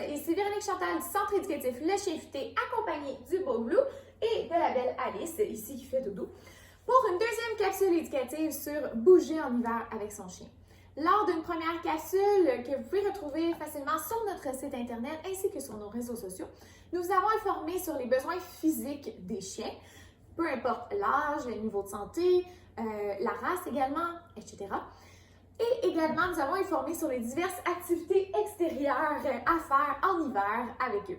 ici Véronique Chantal du Centre éducatif Le Chien Futé, accompagnée du beau Blue et de la belle Alice, ici qui fait dodo, pour une deuxième capsule éducative sur bouger en hiver avec son chien. Lors d'une première capsule que vous pouvez retrouver facilement sur notre site internet ainsi que sur nos réseaux sociaux, nous vous avons informé sur les besoins physiques des chiens, peu importe l'âge, le niveau de santé, la race également, etc. Et également, nous avons informé sur les diverses activités extérieures à faire en hiver avec eux.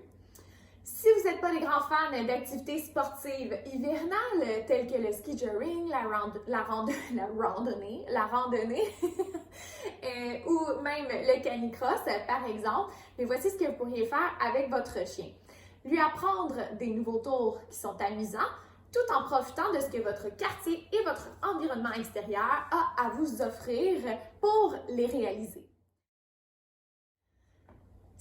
Si vous n'êtes pas des grands fans d'activités sportives hivernales telles que le ski joring, la randonnée ou même le canicross par exemple, mais voici ce que vous pourriez faire avec votre chien. Lui apprendre des nouveaux tours qui sont amusants, tout en profitant de ce que votre quartier et votre environnement extérieur a à vous offrir pour les réaliser.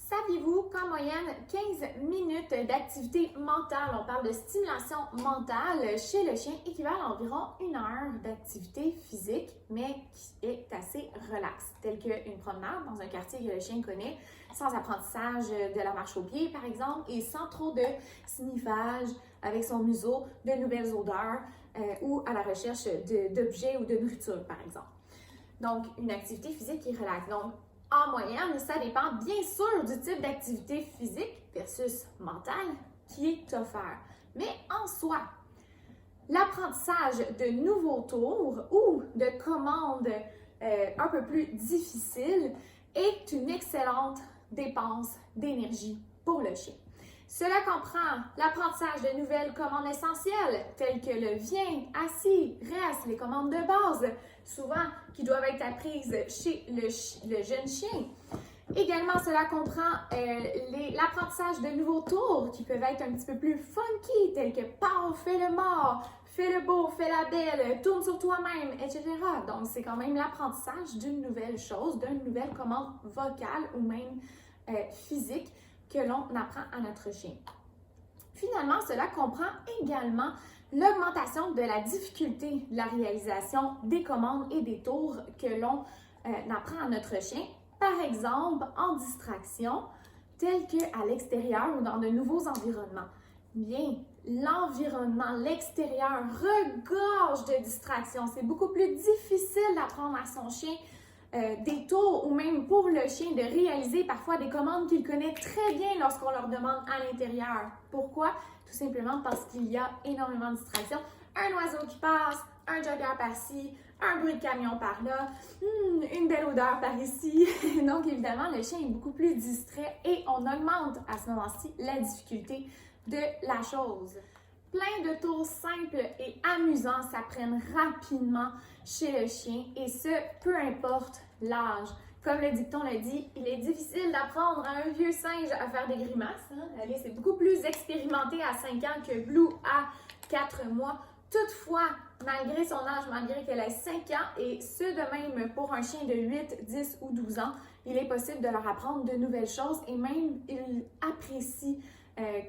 Saviez-vous qu'en moyenne, 15 minutes d'activité mentale, on parle de stimulation mentale chez le chien, équivalent à environ 1 heure d'activité physique, mais qui est assez relaxe, telle qu'une promenade dans un quartier que le chien connaît, sans apprentissage de la marche au pied, par exemple, et sans trop de sniffage avec son museau, de nouvelles odeurs ou à la recherche d'objets ou de nourriture, par exemple. Donc, une activité physique qui relaxe. Donc, en moyenne, ça dépend bien sûr du type d'activité physique versus mentale qui est offert. Mais en soi, l'apprentissage de nouveaux tours ou de commandes un peu plus difficiles est une excellente dépense d'énergie pour le chien. Cela comprend l'apprentissage de nouvelles commandes essentielles telles que le viens, assis, reste, les commandes de base, souvent qui doivent être apprises chez le jeune chien. Également, cela comprend l'apprentissage de nouveaux tours qui peuvent être un petit peu plus funky, tels que « pars, fais le mort », « fais le beau, fais la belle »,« tourne sur toi-même », etc. Donc, c'est quand même l'apprentissage d'une nouvelle chose, d'une nouvelle commande vocale ou même physique que l'on apprend à notre chien. Finalement, cela comprend également l'augmentation de la difficulté de la réalisation des commandes et des tours que l'on apprend à notre chien, par exemple en distraction, telle qu'à l'extérieur ou dans de nouveaux environnements. Bien, l'environnement, l'extérieur regorge de distractions. C'est beaucoup plus difficile d'apprendre à son chien des tours ou même pour le chien de réaliser parfois des commandes qu'il connaît très bien lorsqu'on leur demande à l'intérieur. Pourquoi? Tout simplement parce qu'il y a énormément de distractions. Un oiseau qui passe, un jogger par-ci, un bruit de camion par-là, une belle odeur par ici. Donc évidemment, le chien est beaucoup plus distrait et on augmente à ce moment-ci la difficulté de la chose. Plein de tours simples et amusants s'apprennent rapidement chez le chien et ce, peu importe l'âge. Comme le dicton le dit, il est difficile d'apprendre à un vieux singe à faire des grimaces. Alice est beaucoup plus expérimentée à 5 ans que Blue à 4 mois. Toutefois, malgré son âge, malgré qu'elle ait 5 ans, et ce de même pour un chien de 8, 10 ou 12 ans, il est possible de leur apprendre de nouvelles choses et même ils apprécient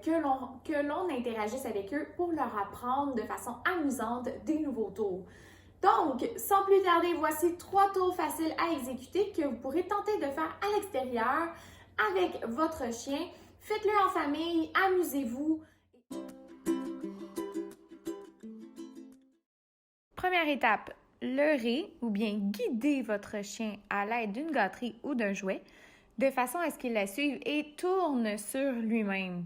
que l'on interagisse avec eux pour leur apprendre de façon amusante des nouveaux tours. Donc, sans plus tarder, voici 3 tours faciles à exécuter que vous pourrez tenter de faire à l'extérieur avec votre chien. Faites-le en famille, amusez-vous. Première étape, leurrer ou bien guider votre chien à l'aide d'une gâterie ou d'un jouet de façon à ce qu'il la suive et tourne sur lui-même.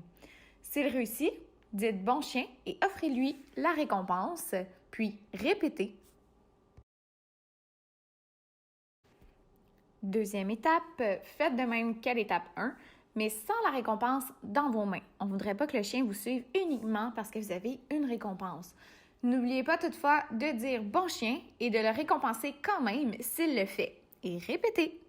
S'il réussit, dites « bon chien » et offrez-lui la récompense, puis répétez. Deuxième étape, faites de même qu'à l'étape 1, mais sans la récompense dans vos mains. On ne voudrait pas que le chien vous suive uniquement parce que vous avez une récompense. N'oubliez pas toutefois de dire « bon chien » et de le récompenser quand même s'il le fait. Et répétez.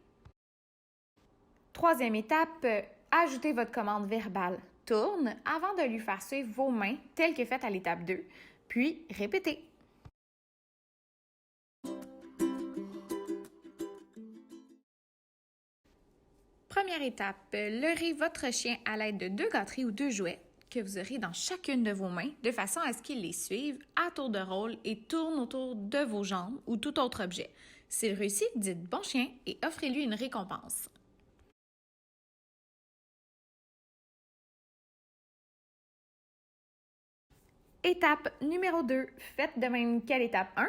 Troisième étape, ajoutez votre commande verbale « tourne » avant de lui faire suivre vos mains telles que faites à l'étape 2, puis répétez. Première étape, leurrez votre chien à l'aide de 2 gâteries ou 2 jouets que vous aurez dans chacune de vos mains de façon à ce qu'il les suive à tour de rôle et tourne autour de vos jambes ou tout autre objet. S'il réussit, dites « bon chien » et offrez-lui une récompense. Étape numéro 2, faites de même qu'à l'étape 1,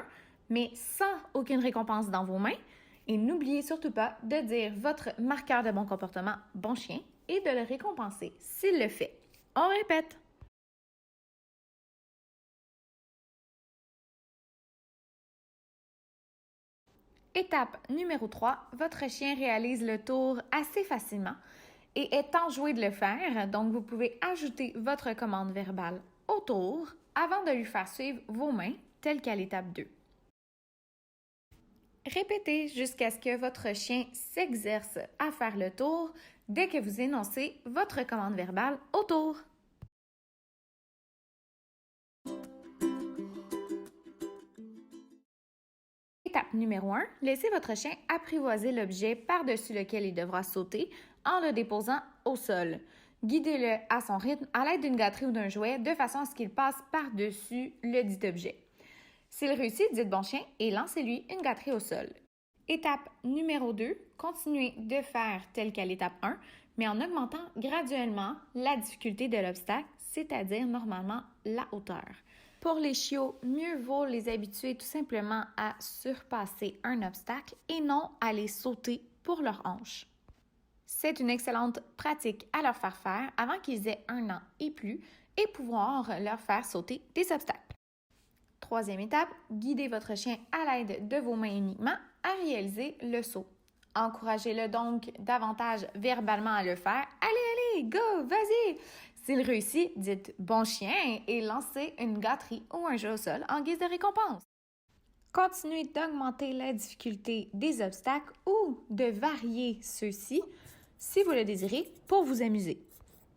mais sans aucune récompense dans vos mains. Et n'oubliez surtout pas de dire votre marqueur de bon comportement « bon chien » et de le récompenser s'il le fait. On répète. Étape numéro 3, votre chien réalise le tour assez facilement et est enjoué de le faire, donc vous pouvez ajouter votre commande verbale au tour avant de lui faire suivre vos mains, telles qu'à l'étape 2. Répétez jusqu'à ce que votre chien s'exerce à faire le tour dès que vous énoncez votre commande verbale au tour. Étape numéro 1, laissez votre chien apprivoiser l'objet par-dessus lequel il devra sauter en le déposant au sol. Guidez-le à son rythme à l'aide d'une gâterie ou d'un jouet de façon à ce qu'il passe par-dessus le dit objet. S'il réussit, dites bon chien et lancez-lui une gâterie au sol. Étape numéro 2, continuez de faire tel qu'à l'étape 1, mais en augmentant graduellement la difficulté de l'obstacle, c'est-à-dire normalement la hauteur. Pour les chiots, mieux vaut les habituer tout simplement à surpasser un obstacle et non à les sauter pour leur hanche. C'est une excellente pratique à leur faire avant qu'ils aient 1 an et plus et pouvoir leur faire sauter des obstacles. Troisième étape, guidez votre chien à l'aide de vos mains uniquement à réaliser le saut. Encouragez-le donc davantage verbalement à le faire. Allez, go, vas-y! S'il réussit, dites « bon chien » et lancez une gâterie ou un jeu au sol en guise de récompense. Continuez d'augmenter la difficulté des obstacles ou de varier ceux-ci, si vous le désirez, pour vous amuser.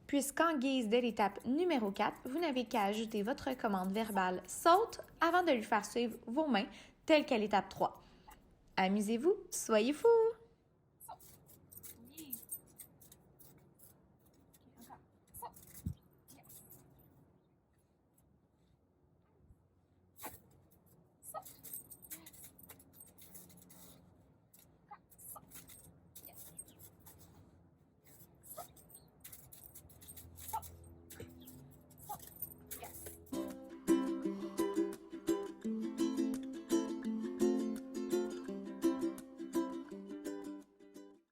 Puisqu'en guise de l'étape numéro 4, vous n'avez qu'à ajouter votre commande verbale « saute » avant de lui faire suivre vos mains, telle qu'à l'étape 3. Amusez-vous, soyez fous!